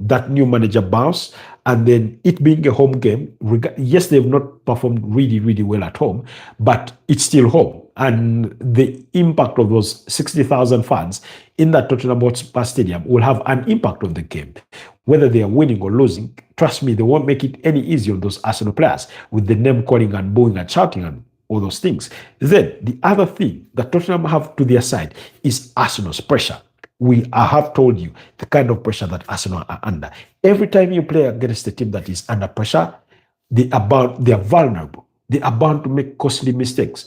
that new manager bounce, and then it being a home game. Yes, they've not performed really, really well at home, but it's still home. And the impact of those 60,000 fans in that Tottenham Hotspur Stadium will have an impact on the game. Whether they are winning or losing, trust me, they won't make it any easier on those Arsenal players with the name calling and booing and shouting and all those things. Then the other thing that Tottenham have to their side is Arsenal's pressure. I have told you the kind of pressure that Arsenal are under. Every time you play against a team that is under pressure, they are vulnerable. They are bound to make costly mistakes.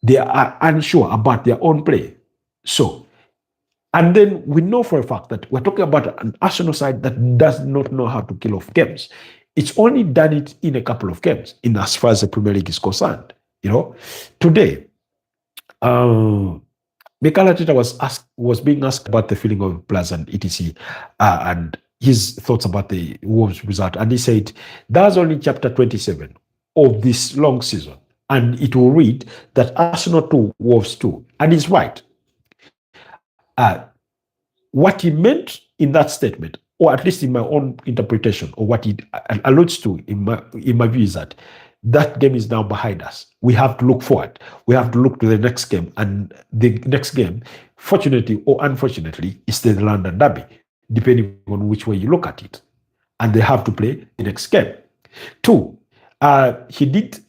They are unsure about their own play. So, and then we know for a fact that we're talking about an Arsenal side that does not know how to kill off games. It's only done it in a couple of games, in as far as the Premier League is concerned. Today, Mikel Arteta was being asked about the feeling of players and etc. And his thoughts about the Wolves result, and he said that's only chapter 27 of this long season, and it will read that Arsenal 2, Wolves 2, and he's right. What he meant in that statement, or at least in my own interpretation, or what it alludes to in my view, is that game is now behind us. We have to look forward. We have to look to the next game. And the next game, fortunately or unfortunately, is the London derby, depending on which way you look at it. And they have to play the next game. 2, he did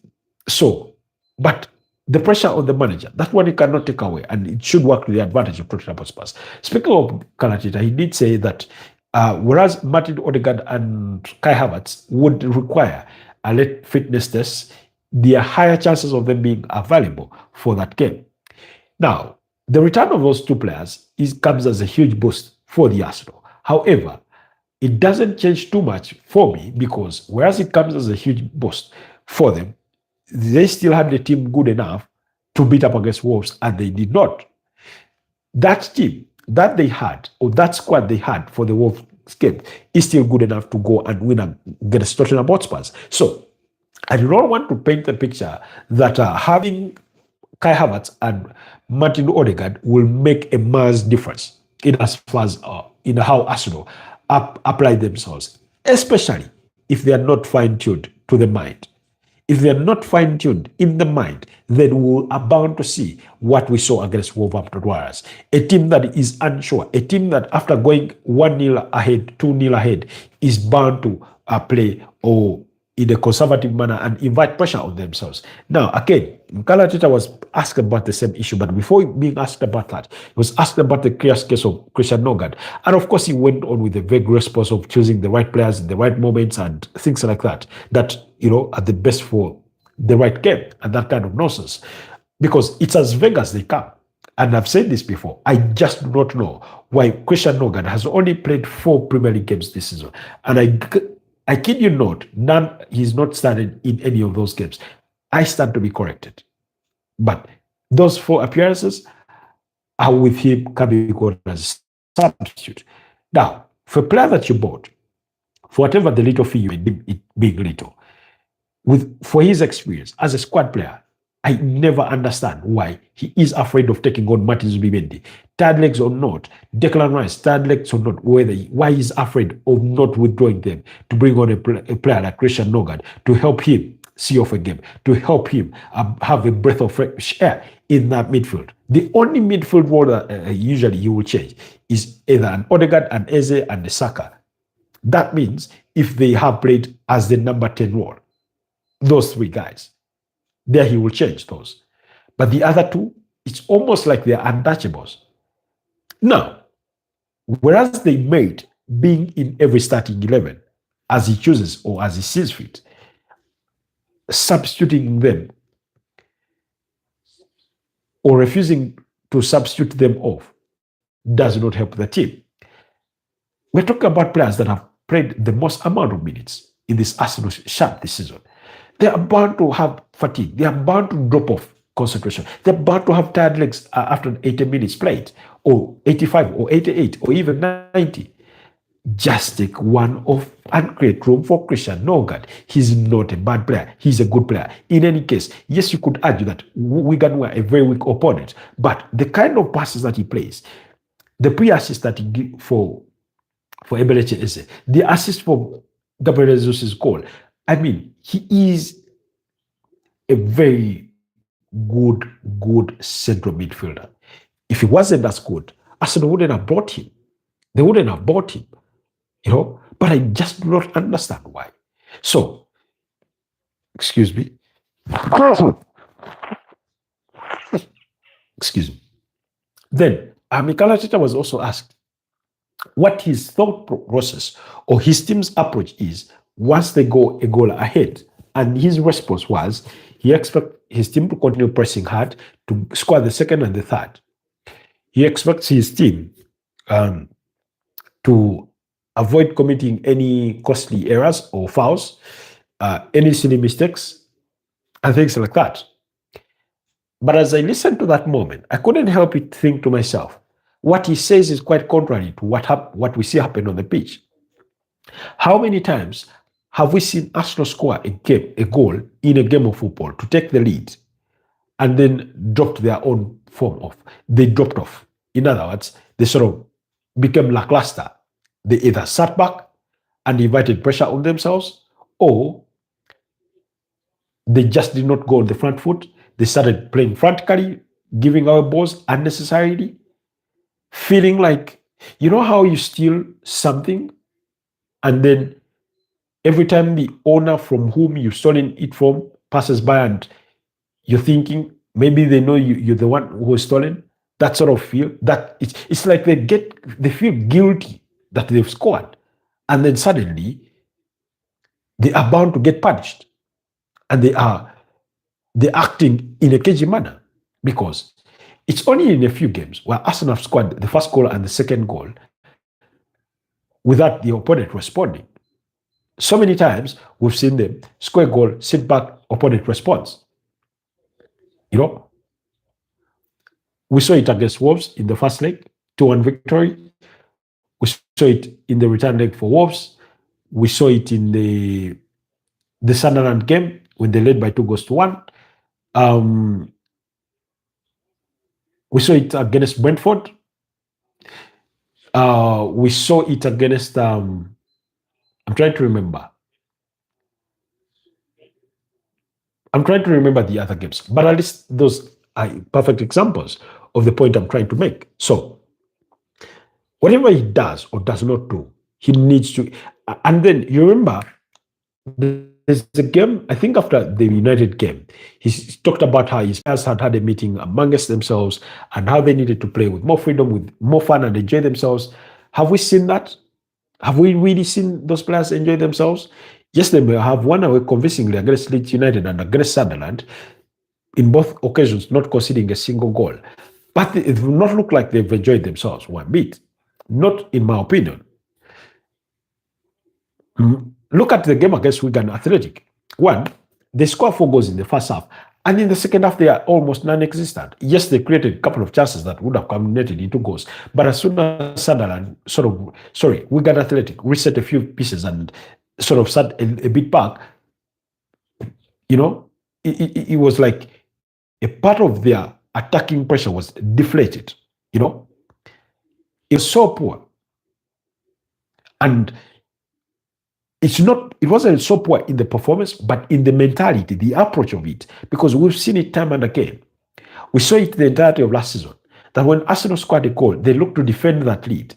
so, but the pressure on the manager, that one you cannot take away, and it should work to the advantage of Tottenham Hotspur. Speaking of Mikel Arteta, he did say that whereas Martin Odegaard and Kai Havertz would require a late fitness test, there are higher chances of them being available for that game. Now, the return of those two players comes as a huge boost for the Arsenal. However, it doesn't change too much for me, because whereas it comes as a huge boost for them, they still had the team good enough to beat up against Wolves, and they did not. That team that they had, or that squad they had for the Wolves game, is still good enough to go and win against Tottenham Hotspur. So I do not want to paint the picture that having Kai Havertz and Martin Odegaard will make a mass difference in as far as in how Arsenal apply themselves, especially if they are not fine-tuned to the mind. If they are not fine-tuned in the mind, then we are bound to see what we saw against Wolverhampton Wanderers. A team that is unsure, a team that after going 1-0 ahead, 2-0 ahead, is bound to play in a conservative manner and invite pressure on themselves. Now, again, Mikel Arteta was asked about the same issue, but before being asked about that, he was asked about the case of Christian Nogard. And of course, he went on with the vague response of choosing the right players in the right moments and things like that, are the best for the right game and that kind of nonsense. Because it's as vague as they come. And I've said this before, I just do not know why Christian Nogard has only played 4 Premier League games this season. And I kid you not, he's not started in any of those games. I stand to be corrected. But those 4 appearances are with him coming on as a substitute. Now, for a player that you bought, for whatever the little fee you made it being little, for his experience as a squad player, I never understand why he is afraid of taking on Martin Zubimendi. Third legs or not, Declan Rice, third legs or not, why he's afraid of not withdrawing them to bring on a player like Christian Nogard to help him see off a game, to help him have a breath of fresh air in that midfield. The only midfield role that usually he will change is either an Odegaard, an Eze, and a Saka. That means if they have played as the number 10 role, those 3 guys, there he will change those. But the other 2, it's almost like they're untouchables. Now, whereas they made being in every starting 11 as he chooses or as he sees fit, substituting them or refusing to substitute them off does not help the team. We're talking about players that have played the most amount of minutes in this Arsenal shirt this season. They are bound to have fatigue. They are bound to drop off concentration. They're bound to have tired legs after 80 minutes played, or 85, or 88, or even 90. Just take one off and create room for Christian Norgard. He's not a bad player. He's a good player. In any case, yes, you could argue that Wigan were a very weak opponent, but the kind of passes that he plays, the pre-assist that he gives for Eberechi Eze, the assist for Gabriel Jesus' goal, I mean, he is a very good central midfielder. If he wasn't as good, Arsenal wouldn't have bought him. They wouldn't have bought him, but I just do not understand why. So, excuse me. Excuse me. Then, Mikel Arteta was also asked what his thought process or his team's approach is once they go a goal ahead. And his response was he expects his team to continue pressing hard to score the second and the third. He expects his team to avoid committing any costly errors or fouls, any silly mistakes, and things like that. But as I listened to that moment, I couldn't help but think to myself, what he says is quite contrary to what we see happen on the pitch. How many times have we seen Arsenal score a goal in a game of football to take the lead and then dropped their own form off? They dropped off. In other words, they sort of became lackluster. They either sat back and invited pressure on themselves, or they just did not go on the front foot. They started playing frantically, giving away balls unnecessarily, feeling like, you know how you steal something and then every time the owner from whom you've stolen it from passes by and you're thinking maybe they know you're the one who was stolen, that sort of feel, that it's like they feel guilty that they've scored, and then suddenly they are bound to get punished, and they're acting in a cagey manner, because it's only in a few games where Arsenal have scored the first goal and the second goal without the opponent responding. So many times we've seen them score a goal, sit back, opponent responds. We saw it against Wolves in the first leg, 2-1 victory. We saw it in the return leg for Wolves. We saw it in the Sunderland game when they led by 2-1. We saw it against Brentford. We saw it against, I'm trying to remember the other games, but at least those are perfect examples of the point I'm trying to make. So, whatever he does or does not do, he needs to. And then you remember, there's a game, I think after the United game, he talked about how his players had a meeting amongst themselves and how they needed to play with more freedom, with more fun, and enjoy themselves. Have we seen that? Have we really seen those players enjoy themselves? Yes, they may have won away convincingly against Leeds United and against Sunderland, in both occasions not conceding a single goal. But it will not look like they've enjoyed themselves one bit. Not in my opinion. Look at the game against Wigan Athletic. One, they scored 4 goals in the first half, and in the second half they are almost non-existent. Yes, they created a couple of chances that would have culminated into goals, but as soon as Sunderland Wigan Athletic reset a few pieces and sort of sat a bit back, it was like a part of their attacking pressure was deflated. It was so poor, and it wasn't so poor in the performance, but in the mentality, the approach of it, because we've seen it time and again. We saw it the entirety of last season, that when Arsenal scored a goal, they looked to defend that lead,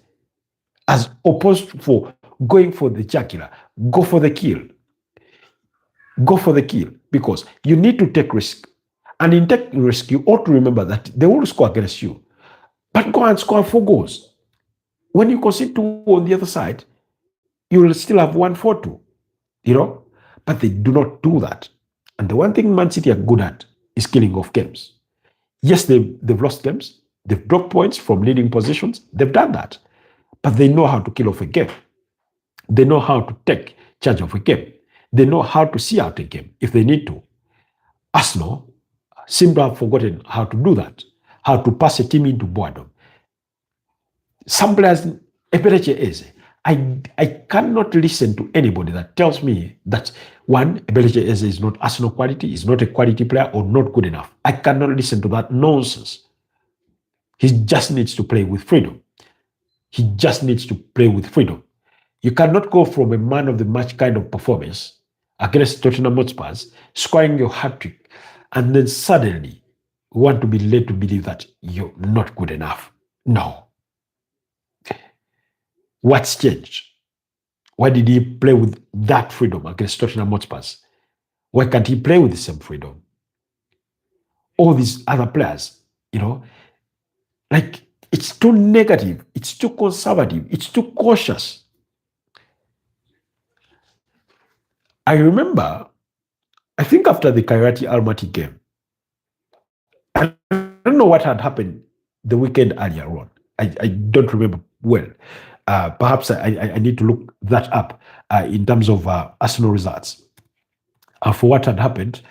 as opposed for going for the jugular, go for the kill, because you need to take risk. And in taking risk, you ought to remember that they will score against you, but go and score 4 goals. When you concede 2 on the other side, you will still have 1-4-2, but they do not do that. And the one thing Man City are good at is killing off games. Yes, they've lost games, They've dropped points from leading positions. They've done that. But they know how to kill off a game. They know how to take charge of a game. They know how to see out a game if they need to. Arsenal seem to have forgotten how to do that, how to pass a team into boredom. Some players, Eberechi Eze, I cannot listen to anybody that tells me that one, Eberechi Eze is not Arsenal quality, is not a quality player, or not good enough. I cannot listen to that nonsense. He just needs to play with freedom. He just needs to play with freedom. You cannot go from a man of the match kind of performance against Tottenham Hotspur, scoring your hat-trick, and then suddenly want to be led to believe that you're not good enough. No. What's changed? Why did he play with that freedom against Tottenham Hotspur? Why can't he play with the same freedom? All these other players, like it's too negative, it's too conservative, it's too cautious. I remember, I think after the Kairat Almaty game, I don't know what had happened the weekend earlier on. I don't remember well. Perhaps I need to look that up in terms of Arsenal results for what had happened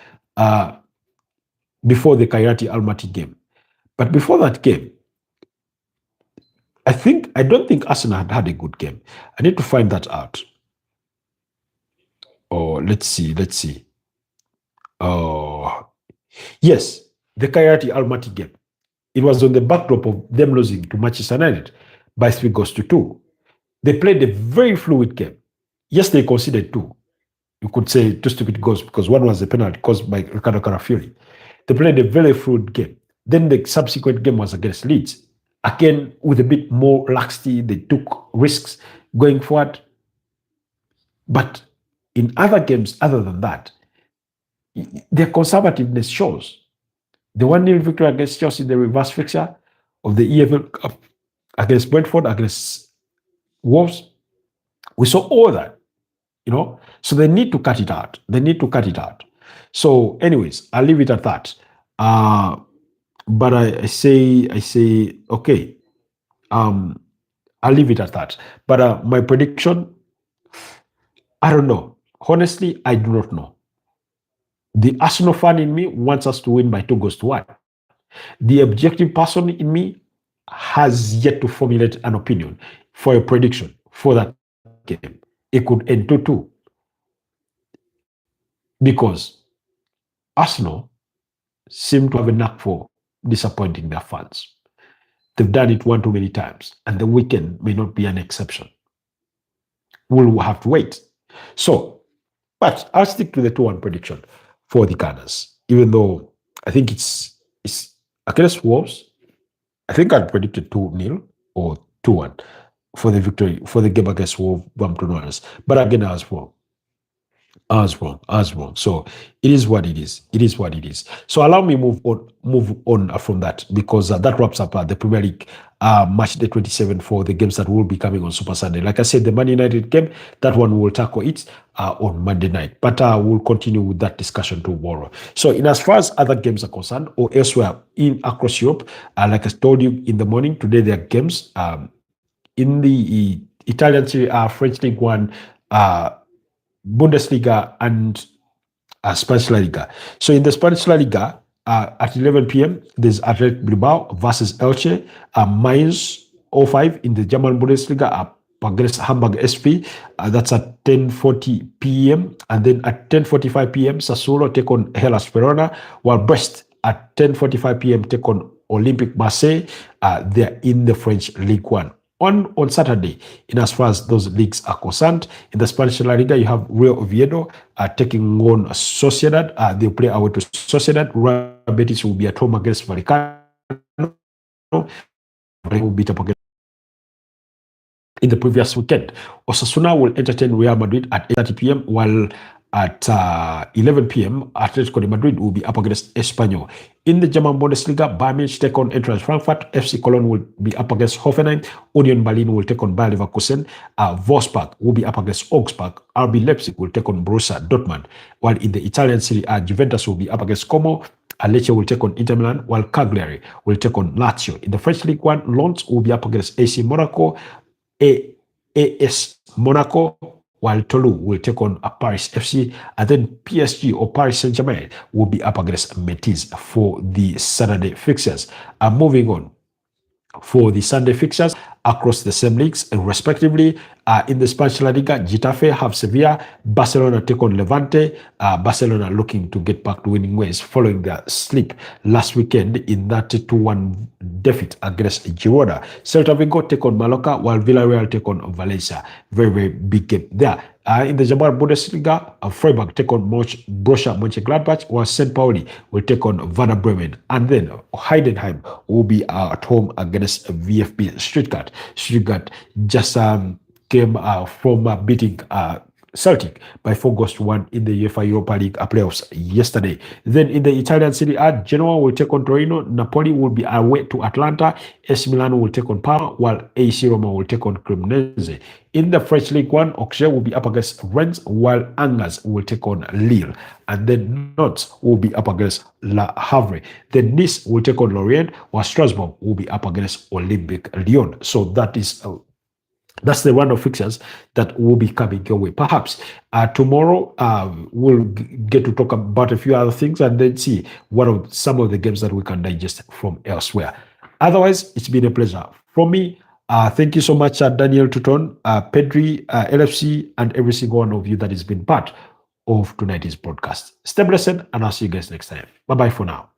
before the Kairat Almaty game. But before that game, I don't think Arsenal had a good game. I need to find that out. Oh, let's see. Oh, yes, the Kairat Almaty game. It was on the backdrop of them losing to Manchester United by 3-2. They played a very fluid game. Yes, they conceded 2. You could say 2 stupid goals because one was a penalty caused by Ricardo Carafiori. They played a very fluid game. Then the subsequent game was against Leeds. Again, with a bit more laxity, they took risks going forward. But in other games other than that, their conservativeness shows. The 1-0 victory against Chelsea in the reverse fixture of the EFL Cup, against Brentford, against Wolves, we saw all that, So they need to cut it out. So anyways, I'll leave it at that. But I say, okay, I'll leave it at that. But my prediction, I don't know. Honestly, I do not know. The Arsenal fan in me wants us to win by 2-1. The objective person in me has yet to formulate an opinion for a prediction for that game. It could end 2-2. Because Arsenal seem to have a knack for disappointing their fans. They've done it one too many times, and the weekend may not be an exception. We'll have to wait. So, but I'll stick to the 2-1 prediction for the Gunners, even though I think it's against Wolves. I think I predicted 2-0 or 2-1 for the victory, for the game against Wolverhampton Wanderers. But again, I was wrong. So it is what it is. So allow me move on from that, because that wraps up the Premier League match day 27 for the games that will be coming on Super Sunday. Like I said, the Man United game, that one will tackle it on Monday night. But we'll continue with that discussion tomorrow. So in as far as other games are concerned, or elsewhere across Europe, like I told you in the morning, today there are games in the Italian Serie A, French League One, Bundesliga, and Spanish La Liga. So in the Spanish La Liga, at 11 p.m., there's Athletic Bilbao versus Elche. Mainz 05 in the German Bundesliga against Hamburg SP. That's at 10:40 p.m. And then at 10:45 p.m., Sassuolo take on Hellas Verona, while Brest at 10:45 p.m. take on Olympique Marseille. They're in the French League One. On Saturday, in as far as those leagues are concerned, in the Spanish La Liga, you have Real Oviedo taking on Sociedad. They'll play away to Sociedad. Real Betis will be at home against Vallecano. They will beat up against in the previous weekend. Osasuna will entertain Real Madrid at 8:30 p.m., while at 11 p.m., Atletico de Madrid will be up against Espanyol. In the German Bundesliga, Bayern Munich take on Eintracht Frankfurt. FC Cologne will be up against Hoffenheim. Union Berlin will take on Bayer Leverkusen. Wolfsburg will be up against Augsburg. RB Leipzig will take on Borussia Dortmund. While in the Italian Serie A, Juventus will be up against Como. Lecce will take on Inter Milan, while Cagliari will take on Lazio. In the French League One, Lens will be up against AC Monaco, AS Monaco, while Toulouse will take on Paris FC, and then PSG or Paris Saint-Germain will be up against Metis for the Saturday fixtures. Moving on, for the Sunday fixtures across the same leagues, respectively. In the Spanish La Liga, Getafe have Sevilla, Barcelona take on Levante. Barcelona looking to get back to winning ways following their slip last weekend in that 2-1 defeat against Girona. Celta Vigo take on Mallorca, while Villarreal take on Valencia. Very, very big game there. In the German Bundesliga, Freiburg take on Borussia Mönchengladbach, while St. Pauli will take on Werder Bremen. And then Heidenheim will be at home against VfB Stuttgart. Stuttgart just came from beating Celtic by 4-1 in the UEFA Europa League playoffs yesterday. Then in the Italian Serie A, Genoa will take on Torino, Napoli will be away to Atlanta, AC Milan will take on Parma, while AC Roma will take on Cremonese. In the French League One, Auxerre will be up against Rennes, while Angers will take on Lille. And then Nantes will be up against Le Havre. Then Nice will take on Lorient, while Strasbourg will be up against Olympique Lyon. So that is that's the round of fixtures that will be coming your way. Perhaps tomorrow we'll get to talk about a few other things and then see what are some of the games that we can digest from elsewhere. Otherwise, it's been a pleasure. From me, thank you so much, Daniel Tuton, Pedri, LFC, and every single one of you that has been part of tonight's broadcast. Stay blessed, and I'll see you guys next time. Bye-bye for now.